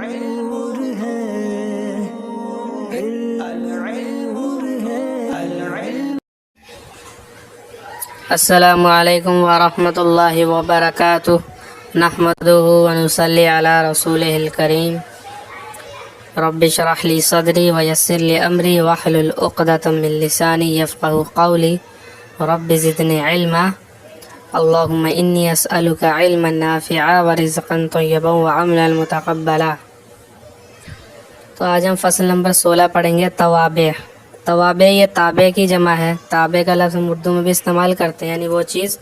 نور ہے نور ہے السلام علیکم ورحمۃ اللہ وبرکاتہ نحمدہ ونصلی علی رسولہ الکریم رب اشرح لی صدری ویسر لی امری واحلل عقدۃ من لسانی یفقہوا قولی رب زدنی علما اللہم انی اسألک علما نافعا ورزقا طیبا وعملا متقبلا۔ تو آج ہم فصل نمبر 16 پڑھیں گے توابع۔ توابع یہ تابع کی جمع ہے۔ تابع کا لفظ ہم اردو میں بھی استعمال کرتے ہیں، یعنی وہ چیز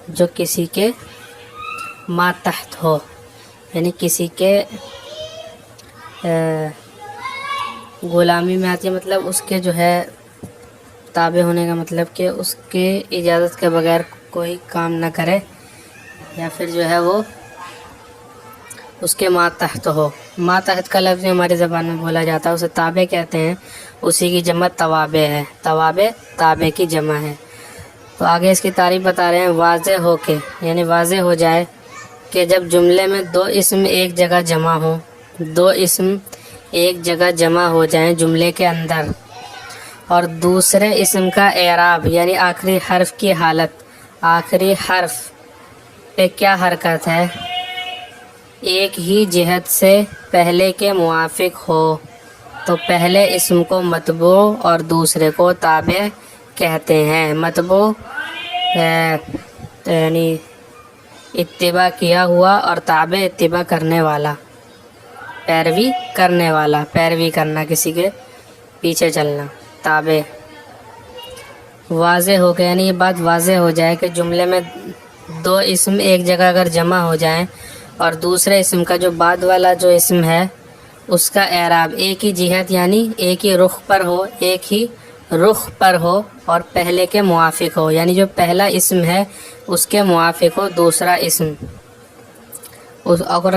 جو کسی کے ماتحت ہو، یعنی کسی کے غلامی میں آتی ہے، مطلب اس کے جو ہے تابع ہونے کا مطلب کہ اس کے اجازت کے بغیر کوئی کام نہ کرے، یا پھر جو ہے وہ اس کے ماتحت ہو۔ ماتحت کا لفظ ہماری زبان میں بولا جاتا ہے، اسے تابع کہتے ہیں، اسی کی جمع توابع ہے۔ توابع تابع کی جمع ہے۔ تو آگے اس کی تعریف بتا رہے ہیں، واضح ہو کے، یعنی واضح ہو جائے کہ جب جملے میں دو اسم ایک جگہ جمع ہوں، دو اسم ایک جگہ جمع ہو جائیں جملے کے اندر، اور دوسرے اسم کا اعراب یعنی آخری حرف کی حالت، آخری حرف پہ کیا حرکت ہے، ایک ہی جہت سے پہلے کے موافق ہو، تو پہلے اسم کو متبوع اور دوسرے کو تابع کہتے ہیں۔ متبوع یعنی اتباع کیا ہوا، اور تابع اتباع کرنے والا، پیروی کرنے والا، پیروی کرنا، کسی کے پیچھے چلنا، تابع۔ واضح ہو کے یعنی یہ بات واضح ہو جائے کہ جملے میں دو اسم ایک جگہ اگر جمع ہو جائیں اور دوسرے اسم کا جو بعد والا جو اسم ہے اس کا اعراب ایک ہی جہت یعنی ایک ہی رخ پر ہو، ایک ہی رخ پر ہو، اور پہلے کے موافق ہو، یعنی جو پہلا اسم ہے اس کے موافق ہو دوسرا اسم، اور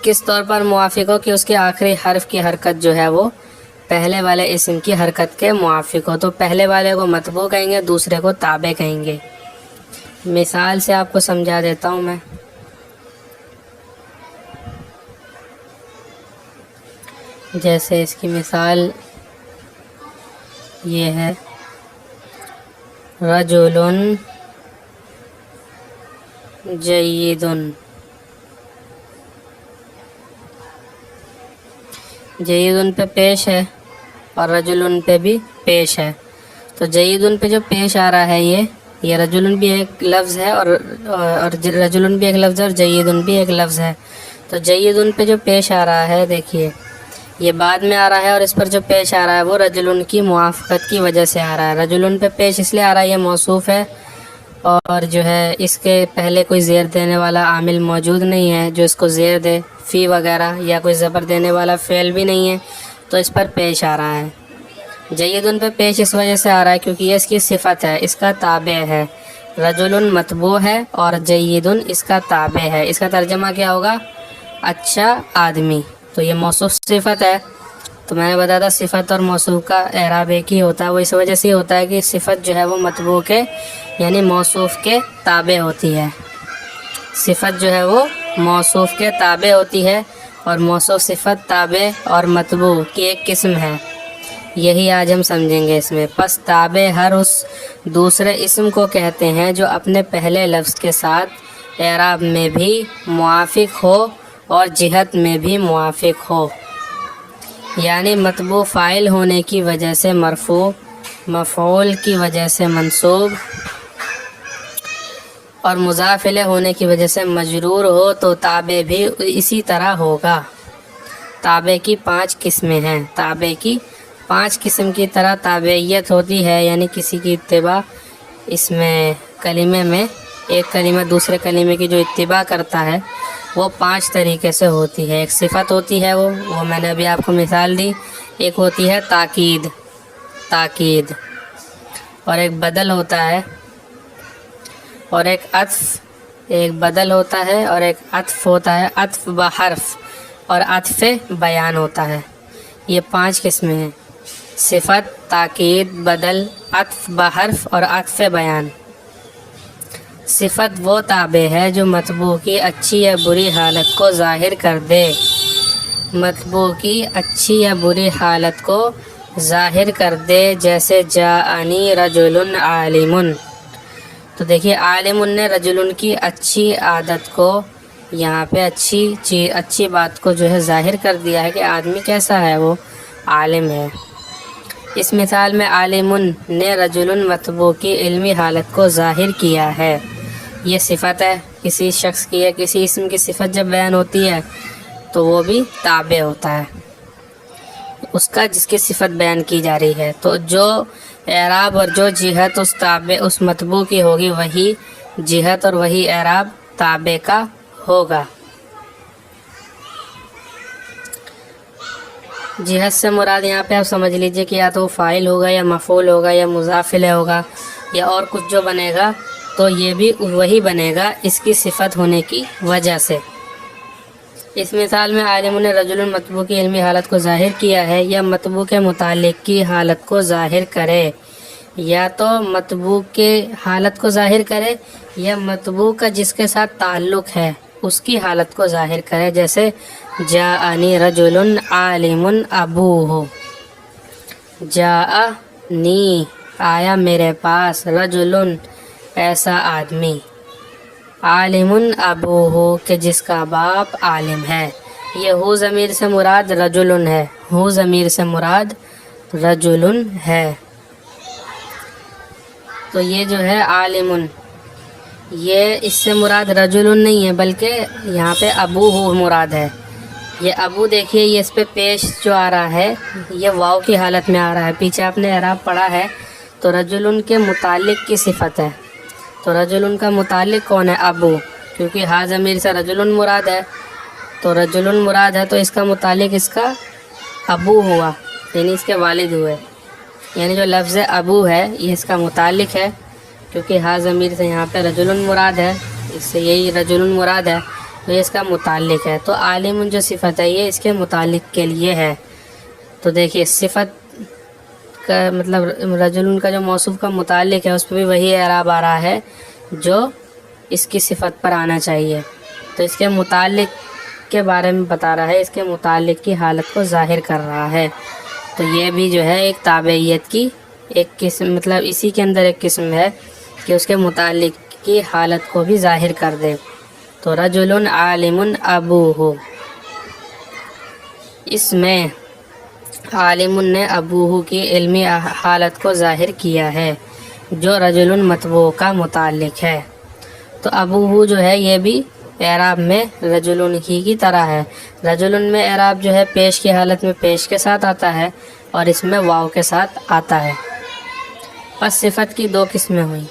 کس طور پر موافق ہو کہ اس کے آخری حرف کی حرکت جو ہے وہ پہلے والے اسم کی حرکت کے موافق ہو، تو پہلے والے کو متبوع کہیں گے، دوسرے کو تابع کہیں گے۔ مثال سے آپ کو سمجھا دیتا ہوں میں۔ جیسے اس کی مثال یہ ہے، رجل جید، جید پہ پیش ہے اور رجل پہ بھی پیش ہے، تو جید پہ جو پیش آ رہا ہے یہ رجل بھی ایک لفظ ہے، اور رجل بھی ایک لفظ ہے، اور جید بھی ایک لفظ ہے۔ تو جید پہ جو پیش آ رہا ہے، دیکھیے یہ بعد میں آ رہا ہے، اور اس پر جو پیش آ رہا ہے وہ رجل کی موافقت کی وجہ سے آ رہا ہے۔ رجل پہ پیش اس لیے آ رہا ہے، یہ موصوف ہے، اور جو ہے اس کے پہلے کوئی زیر دینے والا عامل موجود نہیں ہے جو اس کو زیر دے، فی وغیرہ، یا کوئی زبر دینے والا فعل بھی نہیں ہے، تو اس پر پیش آ رہا ہے۔ جید پہ پیش اس وجہ سے آ رہا ہے کیونکہ یہ اس کی صفت ہے، اس کا تابع ہے۔ رجل متبوع ہے اور جید اس کا تابع ہے۔ اس کا ترجمہ کیا ہوگا؟ اچھا آدمی۔ تو یہ موصوف صفت ہے، تو میں نے بتایا تھا صفت اور موصوف کا اعراب ایک ہی ہوتا ہے، وہ اس وجہ سے ہی ہوتا ہے کہ صفت جو ہے وہ متبوع کے یعنی موصوف کے تابع ہوتی ہے۔ صفت جو ہے وہ موصوف کے تابع ہوتی ہے، اور موصوف صفت تابع اور متبوع کی ایک قسم ہے، یہی آج ہم سمجھیں گے اس میں۔ پس تابع ہر اس دوسرے اسم کو کہتے ہیں جو اپنے پہلے لفظ کے ساتھ اعراب میں بھی موافق ہو اور جہت میں بھی موافق ہو، یعنی متبوع فاعل ہونے کی وجہ سے مرفوع، مفعول کی وجہ سے منصوب، اور مضاف الیہ ہونے کی وجہ سے مجرور ہو، تو تابع بھی اسی طرح ہوگا۔ تابع کی 5 قسمیں ہیں۔ تابع کی 5 قسم کی طرح تابعیت ہوتی ہے، یعنی کسی کی اتباع، اس میں کلمے میں ایک کلمہ دوسرے کلمے کی جو اتباع کرتا ہے وہ 5 طریقے سے ہوتی ہے۔ ایک صفت ہوتی ہے، وہ میں نے ابھی آپ کو مثال دی۔ ایک ہوتی ہے تاکید، تاکید، اور ایک بدل ہوتا ہے، اور ایک عطف، ایک بدل ہوتا ہے، اور ایک عطف ہوتا ہے، عطف بحرف، اور عطف بیان ہوتا ہے۔ یہ 5 قسمیں ہیں: صفت، تاکید، بدل، عطف بحرف اور عطف بیان۔ صفت وہ تابع ہے جو متبوع کی اچھی یا بری حالت کو ظاہر کر دے، مطبوع کی اچھی یا بری حالت کو ظاہر کر دے، جیسے جاءنی رجل عالم۔ تو دیکھیے عالم نے رجل کی اچھی عادت کو یہاں پہ اچھی بات کو جو ہے ظاہر کر دیا ہے کہ آدمی کیسا ہے، وہ عالم ہے۔ اس مثال میں عالم نے رجل مطبوع کی علمی حالت کو ظاہر کیا ہے۔ یہ صفت ہے کسی شخص کی، ہے کسی اسم کی صفت جب بیان ہوتی ہے تو وہ بھی تابع ہوتا ہے اس کا جس کی صفت بیان کی جا رہی ہے۔ تو جو اعراب اور جو جہت اس مطبوع کی ہوگی، وہی جہت اور وہی اعراب تابع کا ہوگا۔ جہت سے مراد یہاں پہ آپ سمجھ لیجئے کہ یا تو فاعل ہوگا یا مفعول ہوگا یا مضاف الیہ ہوگا یا اور کچھ جو بنے گا، تو یہ بھی وہی بنے گا اس کی صفت ہونے کی وجہ سے۔ اس مثال میں عالم نے رجل مطبوع کی علمی حالت کو ظاہر کیا ہے، یا مطبوع کے متعلق کی حالت کو ظاہر کرے، یا تو مطبوع کے حالت کو ظاہر کرے یا مطبوع کا جس کے ساتھ تعلق ہے اس کی حالت کو ظاہر کرے، جیسے جاءنی رجل عالم ابوہ، جاءنی آیا میرے پاس، رجل ایسا آدمی، عالم ابوہ کہ جس کا باپ عالم ہے۔ یہ ہو ضمیر سے مراد رجل ہے، ہو ضمیر سے مراد رجل ہے۔ تو یہ جو ہے عالم، یہ اس سے مراد رجل نہیں ہے بلکہ یہاں پہ ابوہ مراد ہے۔ یہ ابو دیکھیے یہ اس پہ پیش جو آ رہا ہے یہ واو کی حالت میں آ رہا ہے، پیچھے آپ نے اعراب پڑھا ہے تو رجل کے متعلق کی صفت ہے۔ تو رجل کا متعلق کون ہے؟ ابو، کیونکہ ہا ضمیر سے رجل مراد ہے، تو رجل مراد ہے تو اس کا متعلق اس کا ابو ہوا، یعنی اس کے والد ہوئے، یعنی جو لفظ ابو ہے یہ اس کا متعلق ہے، کیونکہ ہا ضمیر سے یہاں پہ رجل مراد ہے، اس سے یہی رجل مراد ہے تو یہ اس کا متعلق ہے۔ تو عالم جو صفت ہے یہ اس کے متعلق کے لیے ہے۔ تو دیکھیے صفت کا مطلب رجل کا جو موصوف کا متعلق ہے اس پہ بھی وہی اعراب آ رہا ہے جو اس کی صفت پر آنا چاہیے۔ تو اس کے متعلق کے بارے میں بتا رہا ہے، اس کے متعلق کی حالت کو ظاہر کر رہا ہے۔ تو یہ بھی جو ہے ایک تابعیت کی ایک قسم، مطلب اسی کے اندر ایک قسم ہے کہ اس کے متعلق کی حالت کو بھی ظاہر کر دے۔ تو رجل عالم ابوہ، اس میں عالم نے ابوہ کی علمی حالت کو ظاہر کیا ہے جو رجل مطبوع کا متعلق ہے۔ تو ابوہ جو ہے یہ بھی اعراب میں رجل ہی کی طرح ہے۔ رجل میں اعراب جو ہے پیش کی حالت میں پیش کے ساتھ آتا ہے اور اس میں واو کے ساتھ آتا ہے۔ پس صفت کی دو قسمیں ہوئیں،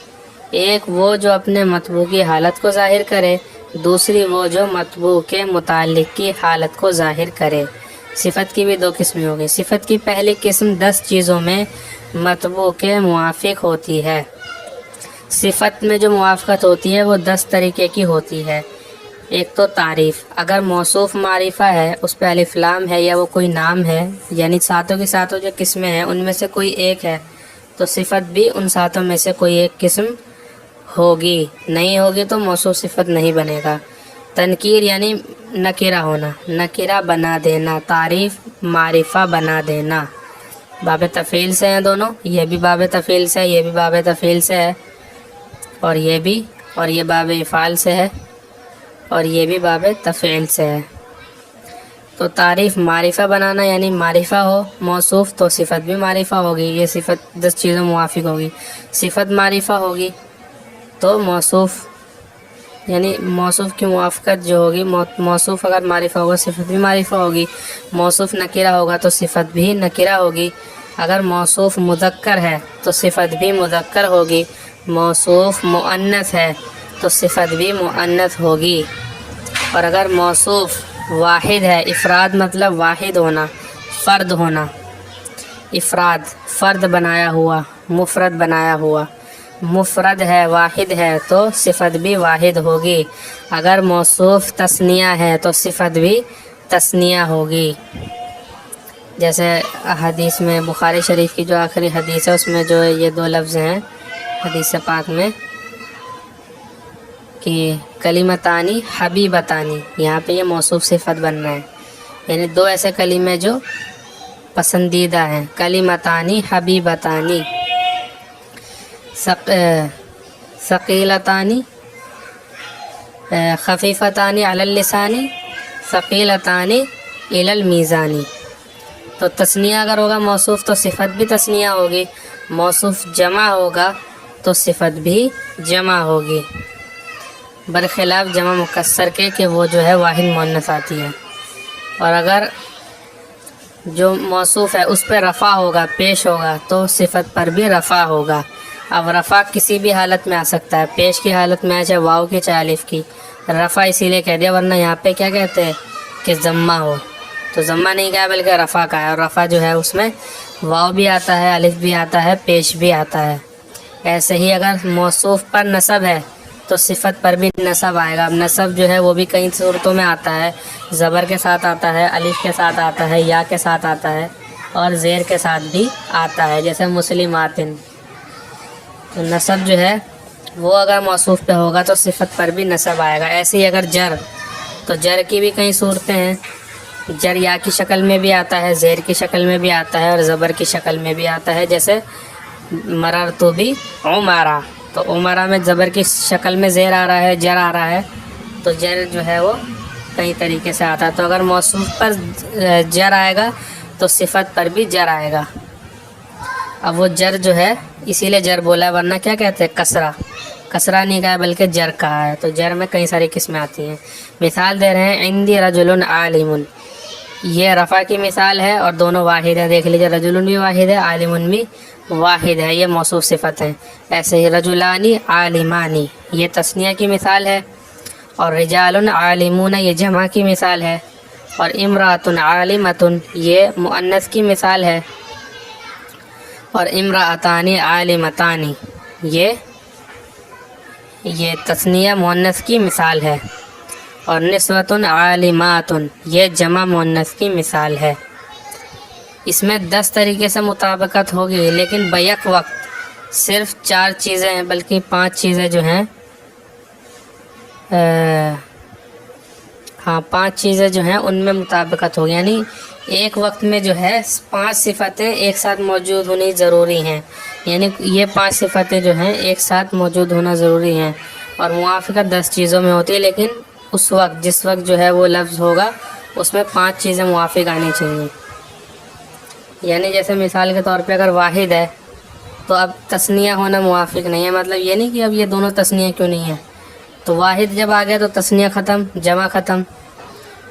ایک وہ جو اپنے مطبوع کی حالت کو ظاہر کرے، دوسری وہ جو مطبوع کے متعلق کی حالت کو ظاہر کرے۔ صفت کی بھی دو قسمیں ہو گئی۔ صفت کی پہلی قسم 10 چیزوں میں مطبوع کے موافق ہوتی ہے۔ صفت میں جو موافقت ہوتی ہے وہ 10 طریقے کی ہوتی ہے۔ ایک تو تعریف، اگر موصوف معرفہ ہے، اس پہ الف لام ہے یا وہ کوئی نام ہے، یعنی ساتوں کی ساتوں جو قسمیں ہیں ان میں سے کوئی ایک ہے تو صفت بھی ان ساتوں میں سے کوئی ایک قسم ہوگی، نہیں ہوگی تو موصوف صفت نہیں بنے گا۔ تنکیر یعنی نکرہ ہونا، نکرہ بنا دینا، تعریف معرفہ بنا دینا۔ باب تفعیل سے ہیں دونوں، یہ بھی باب تفعیل سے ہے، یہ بھی باب تفعیل سے ہے، اور یہ بھی، اور یہ باب افعال سے ہے، اور یہ بھی باب تفعیل سے ہے۔ تو تعریف معرفہ بنانا یعنی معرفہ ہو موصوف تو صفت بھی معرفہ ہوگی، یہ صفت 10 چیزوں موافق ہوگی۔ صفت معرفہ ہوگی تو موصوف، یعنی موصوف کی موافقت جو ہوگی، موصوف اگر معرفہ ہوگا صفت بھی معرفہ ہوگی، موصوف نکرہ ہوگا تو صفت بھی نکرہ ہوگی، اگر موصوف مذکر ہے تو صفت بھی مذکر ہوگی، موصوف مؤنث ہے تو صفت بھی مؤنث ہوگی، اور اگر موصوف واحد ہے، افراد مطلب واحد ہونا، فرد ہونا، افراد فرد بنایا ہوا، مفرد بنایا ہوا، مفرد ہے واحد ہے تو صفت بھی واحد ہوگی، اگر موصوف تثنیہ ہے تو صفت بھی تثنیہ ہوگی۔ جیسے حدیث میں بخاری شریف کی جو آخری حدیث ہے اس میں جو یہ 2 لفظ ہیں حدیث پاک میں کہ کلمتانی حبیبتانی، یہاں پہ یہ موصوف صفت بن رہا ہے، یعنی دو ایسے کلمے جو پسندیدہ ہیں. کلمتانی حبیبتانی، ثقیلتانی خفیفتانی علی اللسانی، ثقیلتانی الی المیزانی. تو تثنیہ اگر ہوگا موصوف تو صفت بھی تثنیہ ہوگی، موصوف جمع ہوگا تو صفت بھی جمع ہوگی، برخلاف جمع مکسر کے کہ وہ جو ہے واحد مؤنث آتی ہے. اور اگر جو موصوف ہے اس پہ رفع ہوگا، پیش ہوگا، تو صفت پر بھی رفع ہوگا. اب رفع کسی بھی حالت میں آ سکتا ہے، پیش کی حالت میں چاہے واو کی چاہے الف کی. رفع اسی لیے کہہ دیا، ورنہ یہاں پہ کیا کہتے ہیں کہ ضمہ ہو، تو ضمہ نہیں کہا بلکہ رفع کا ہے. اور رفع جو ہے اس میں واو بھی آتا ہے، الف بھی آتا ہے، پیش بھی آتا ہے. ایسے ہی اگر موصوف پر نصب ہے تو صفت پر بھی نصب آئے گا. اب نصب جو ہے وہ بھی کئی صورتوں میں آتا ہے، زبر کے ساتھ آتا ہے، الف کے ساتھ آتا ہے، یا کے ساتھ آتا ہے، اور زیر کے ساتھ بھی آتا ہے، جیسے مسلماتن. تو نصب جو ہے وہ اگر موصوف پہ ہوگا تو صفت پر بھی نصب آئے گا. ایسے ہی اگر جر، تو جر کی بھی کئی صورتیں ہیں. جر یا کی شکل میں بھی آتا ہے، زیر کی شکل میں بھی آتا ہے، اور زبر کی شکل میں بھی آتا ہے. جیسے مررتو بھی عمرہ، تو عمرہ میں زبر کی شکل میں زیر آ رہا ہے، جر آ رہا ہے، تو جر جو ہے وہ کئی طریقے سے آتا ہے. تو اگر موصوف پر جر آئے گا تو صفت پر بھی جر آئے گا. اب وہ جر جو ہے اسی لیے جر بولا ہے، ورنہ کیا کہتے ہیں کسرہ، کسرہ نہیں کہا بلکہ جر کہا ہے. تو جر میں کئی ساری قسمیں آتی ہیں. مثال دے رہے ہیں، عندی رجل عالم، یہ رفع کی مثال ہے اور دونوں واحد ہیں. دیکھ لیجیے، رجل بھی واحد ہے، عالم بھی واحد ہے، یہ موصوف صفت ہیں. ایسے ہی رجلانی عالمانی، یہ تثنیہ کی مثال ہے، اور رجال عالمون یہ جمع کی مثال ہے، اور امرأۃ عالمۃ یہ مؤنث کی مثال ہے، اور امرأتان عالمتان یہ تثنیہ مؤنث کی مثال ہے، اور نسوۃ عالمات یہ جمع مؤنث کی مثال ہے. اس میں 10 طریقے سے مطابقت ہوگی، لیکن بیک وقت صرف 4 چیزیں ہیں، بلکہ 5 چیزیں جو ہیں 5 چیزیں جو ہیں ان میں مطابقت ہوگی. یعنی ایک وقت میں جو ہے 5 صفتیں ایک ساتھ موجود ہونی ضروری ہیں. یعنی یہ 5 صفتیں جو ہیں ایک ساتھ موجود ہونا ضروری ہیں، اور موافقت 10 چیزوں میں ہوتی ہے، لیکن اس وقت جس وقت جو ہے وہ لفظ ہوگا اس میں 5 چیزیں موافق آنی چاہیے. یعنی جیسے مثال کے طور پہ اگر واحد ہے تو اب تثنیہ ہونا موافق نہیں ہے. مطلب یہ نہیں کہ اب یہ دونوں تثنیہ کیوں نہیں ہیں، تو واحد جب آ گیا تو تثنیہ ختم، جمع ختم.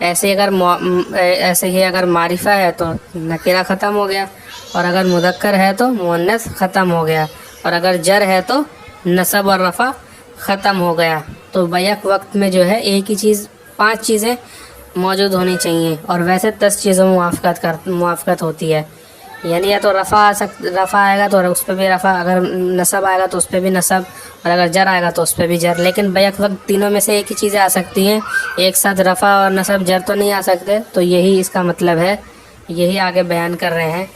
ایسے ہی اگر معرفہ ہے تو نکرہ ختم ہو گیا، اور اگر مذکر ہے تو مؤنث ختم ہو گیا، اور اگر جر ہے تو نصب اور رفع ختم ہو گیا. تو بیک وقت میں جو ہے ایک ہی چیز 5 چیزیں موجود ہونی چاہیے، اور ویسے 10 چیزوں میں موافقت ہوتی ہے. یعنی یا تو رفع آئے گا تو اس پہ بھی رفع، اگر نصب آئے گا تو اس پہ بھی نصب، اور اگر جر آئے گا تو اس پہ بھی جر. لیکن بیک وقت تینوں میں سے ایک ہی چیزیں آ سکتی ہیں، ایک ساتھ رفع اور نصب جر تو نہیں آ سکتے. تو یہی اس کا مطلب ہے، یہی آگے بیان کر رہے ہیں.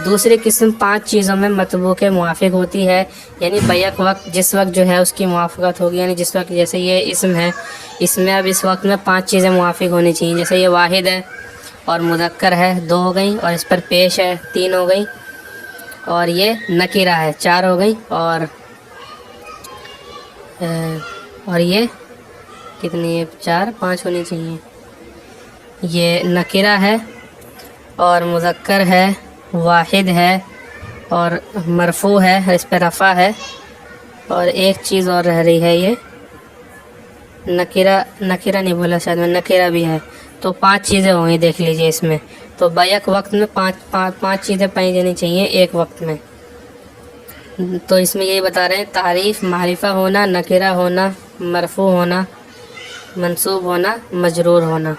دوسری قسم 5 چیزوں میں مطبوع کے موافق ہوتی ہے، یعنی بیک وقت جس وقت جو ہے اس کی موافقت ہوگی. یعنی جس وقت جیسے یہ اسم ہے، اس میں اب اس وقت میں 5 چیزیں موافق ہونی چاہیے. جیسے یہ واحد ہے اور مذکر ہے 2 ہو گئیں، اور اس پر پیش ہے 3 ہو گئیں، اور یہ نکرہ ہے 4 ہو گئیں، اور یہ کتنی ہے 4 5 ہونی چاہیے. یہ نکرہ ہے اور مذکر ہے، واحد ہے اور مرفوع ہے، اس پہ رفع ہے، اور ایک چیز اور رہ رہی ہے، یہ نکرہ نہیں بولا شاید میں، نکرہ بھی ہے. تو 5 چیزیں ہوں گی، دیکھ لیجئے اس میں. تو بیک وقت میں 5 چیزیں پائی جانی چاہیے ایک وقت میں. تو اس میں یہی بتا رہے ہیں، تعریف، معرفہ ہونا، نکرہ ہونا، مرفوع ہونا، منصوب ہونا، مجرور ہونا.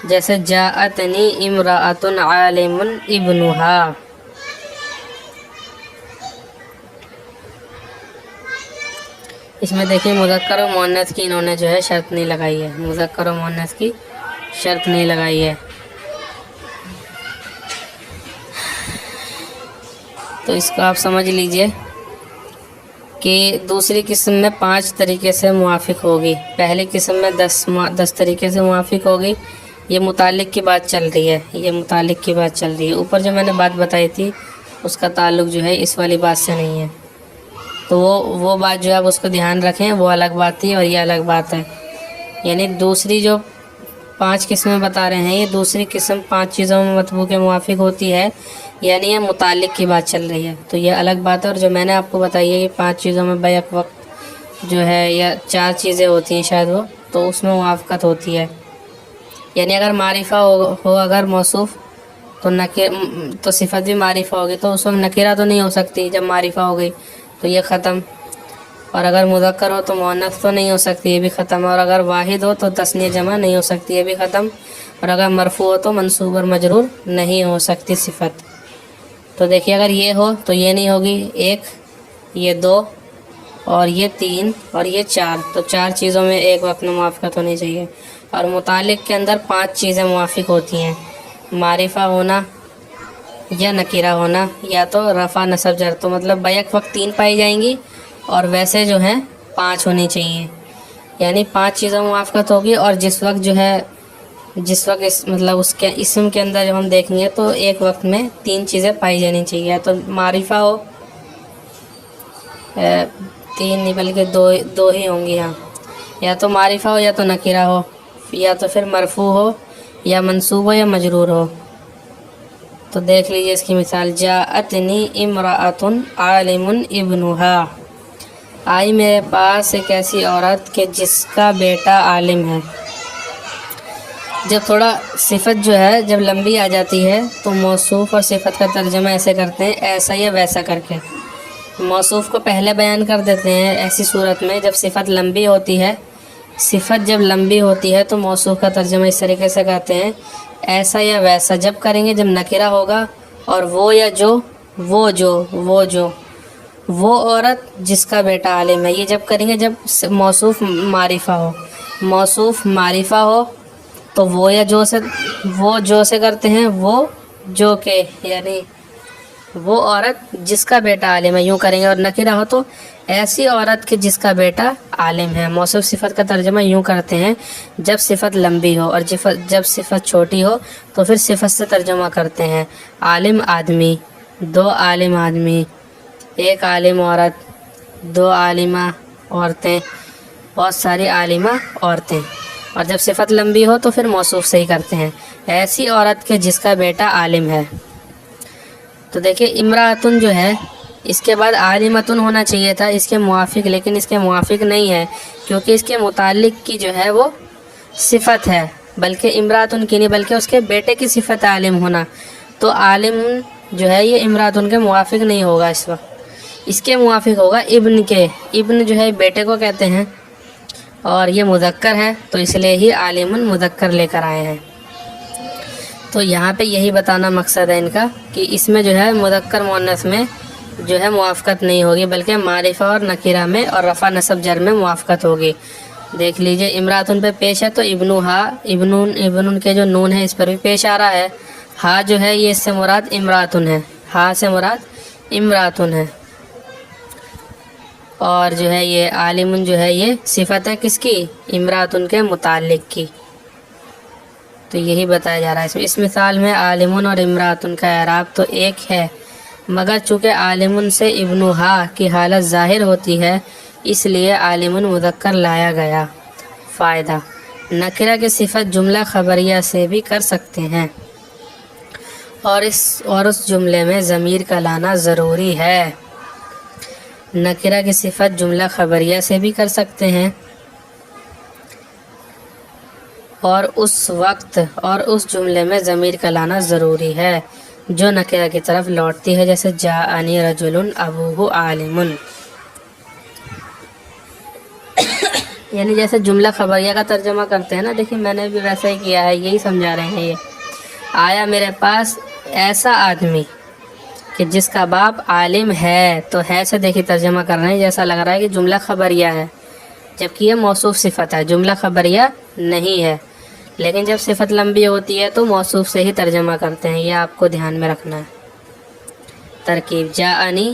جیسے جاءتنی امرأۃ عالم ابنہا، اس میں دیکھیں مذکر و مؤنث کی انہوں نے جو ہے شرط نہیں لگائی ہے، مذکر و مؤنث کی شرط نہیں لگائی ہے. تو اس کو آپ سمجھ لیجئے. کہ دوسری قسم میں 5 طریقے سے موافق ہوگی، پہلی قسم میں 10 طریقے سے موافق ہوگی۔ یہ متعلق کی بات چل رہی ہے، یہ متعلق کی بات چل رہی ہے۔ اوپر جو میں نے بات بتائی تھی اس کا تعلق جو ہے اس والی بات سے نہیں ہے، تو وہ بات جو ہے آپ اس کو دھیان رکھیں، وہ الگ بات تھی اور یہ الگ بات ہے۔ یعنی دوسری جو 5 قسمیں بتا رہے ہیں، یہ دوسری قسم 5 چیزوں میں مطبوع کے موافق ہوتی ہے، یعنی یہ متعلق کی بات چل رہی ہے، تو یہ الگ بات ہے۔ اور جو میں نے آپ کو بتائی ہے کہ 5 چیزوں میں بیک وقت جو ہے یا 4 چیزیں ہوتی ہیں شاید وہ، تو اس میں موافقت ہوتی ہے۔ یعنی اگر معرفہ ہو اگر موصوف تو صفت بھی معرفہ ہوگی، تو اس وقت نکرہ تو نہیں ہو سکتی جب معرفہ ہو گئی، تو یہ ختم۔ اور اگر مذکر ہو تو مؤنث تو نہیں ہو سکتی، یہ بھی ختم۔ اور اگر واحد ہو تو تثنیہ جمع نہیں ہو سکتی، یہ بھی ختم۔ اور اگر مرفوع ہو تو منصوب اور مجرور نہیں ہو سکتی صفت۔ تو دیکھیے اگر یہ ہو تو یہ نہیں ہوگی، 1، یہ 2، اور یہ 3، اور یہ 4، تو 4 چیزوں میں ایک وقت میں موافقت ہونی چاہیے۔ اور متعلق کے اندر 5 چیزیں موافق ہوتی ہیں، معرفہ ہونا یا نکرہ ہونا یا تو رفع نصب جر، تو مطلب بیک وقت 3 پائی جائیں گی اور ویسے جو ہیں 5 ہونی چاہیے، یعنی 5 چیزوں میں موافقت ہوگی۔ اور جس وقت مطلب اس کے اسم کے اندر جب ہم دیکھیں گے تو ایک وقت میں 3 چیزیں پائی جانی چاہیے، یا تو معرفہ ہو، 3 نہیں بلکہ 2 ہی ہوں گی، ہاں، یا تو معرفہ ہو یا تو نکرہ ہو، یا تو پھر مرفوع ہو یا منصوب ہو یا مجرور ہو۔ تو دیکھ لیجئے اس کی مثال، جاءتنی امرأۃ عالم ابنہا، آئی میرے پاس ایک ایسی عورت کہ جس کا بیٹا عالم ہے۔ جب تھوڑا صفت جو ہے جب لمبی آ جاتی ہے تو موصوف اور صفت کا ترجمہ ایسے کرتے ہیں، ایسا یا ویسا کر کے۔ موصوف کو پہلے بیان کر دیتے ہیں ایسی صورت میں جب صفت لمبی ہوتی ہے، صفت جب لمبی ہوتی ہے تو موصوف کا ترجمہ اس طریقے سے کرتے ہیں، ایسا یا ویسا جب کریں گے جب نکرہ ہوگا، اور وہ یا جو، وہ عورت جس کا بیٹا عالم ہے، یہ جب کریں گے جب موصوف معرفہ ہو۔ موصوف معرفہ ہو تو وہ یا جو سے کرتے ہیں، وہ جو کہ، یعنی وہ عورت جس کا بیٹا عالم ہے، یوں کریں گے۔ اور نکرہ ہو تو ایسی عورت کہ جس کا بیٹا عالم ہے۔ موصوف صفت کا ترجمہ یوں کرتے ہیں جب صفت لمبی ہو، اور جب صفت چھوٹی ہو تو پھر صفت سے ترجمہ کرتے ہیں۔ عالم آدمی، 2 عالم آدمی، 1 عالم عورت، 2 عالمہ عورتیں، بہت ساری عالمہ عورتیں۔ اور جب صفت لمبی ہو تو پھر موصوف سے ہی کرتے ہیں، ایسی عورت کہ جس کا بیٹا عالم ہے۔ تو دیکھیں امرأتن جو ہے اس کے بعد عالمتن ہونا چاہیے تھا اس کے موافق، لیکن اس کے موافق نہیں ہے کیونکہ اس کے متعلق کی جو ہے وہ صفت ہے، بلکہ امرأتن کی نہیں بلکہ اس کے بیٹے کی صفت عالم ہونا، تو عالم جو ہے یہ امرأتن کے موافق نہیں ہوگا اس وقت، اس کے موافق ہوگا ابن کے۔ ابن جو ہے بیٹے کو کہتے ہیں اور یہ مذکر ہے تو اس لیے ہی عالم مذکر لے کر آئے ہیں۔ تو یہاں پہ یہی بتانا مقصد ہے ان کا کہ اس میں جو ہے مذکر مؤنث میں جو ہے موافقت نہیں ہوگی، بلکہ معرفہ اور نکرہ میں اور رفع نصب جر میں موافقت ہوگی۔ دیکھ لیجئے امرأتن پہ پیش ہے تو ابنہا، ابن کے جو نون ہے اس پر بھی پیش آ رہا ہے۔ ہا جو ہے یہ اس سے مراد امرأتن ہے، ہا سے مراد امرأتن ہے۔ اور جو ہے یہ عالم جو ہے یہ صفت ہے کس کی؟ امرأتن کے متعلق کی۔ تو یہی بتایا جا رہا ہے اس مثال میں عالم اور امرأتن کا اعراب تو ایک ہے، مگر چونکہ عالم سے ابنہا کی حالت ظاہر ہوتی ہے اس لیے عالم مذکر لایا گیا۔ فائدہ، نکرہ کی صفت جملہ خبریہ سے بھی کر سکتے ہیں، اور اس جملے میں ضمیر کا لانا ضروری ہے۔ نکرہ کی صفت جملہ خبریہ سے بھی کر سکتے ہیں، اور اس وقت اور اس جملے میں ضمیر کا لانا ضروری ہے جو نکرہ کی طرف لوٹتی ہے، جیسے جاءنی رجل ابوہ عالم، یعنی جیسے جملہ خبریہ کا ترجمہ کرتے ہیں نا، دیکھیں میں نے بھی ویسا ہی کیا ہے، یہی سمجھا رہے ہیں۔ یہ آیا میرے پاس ایسا آدمی کہ جس کا باپ عالم ہے، تو ہے سے دیکھیں ترجمہ کر رہے ہیں، جیسا لگ رہا ہے کہ جملہ خبریہ ہے، جبکہ یہ موصوف صفت ہے، جملہ خبریہ نہیں ہے۔ لیکن جب صفت لمبی ہوتی ہے تو موصوف سے ہی ترجمہ کرتے ہیں، یہ آپ کو دھیان میں رکھنا ہے۔ ترکیب، جاءنی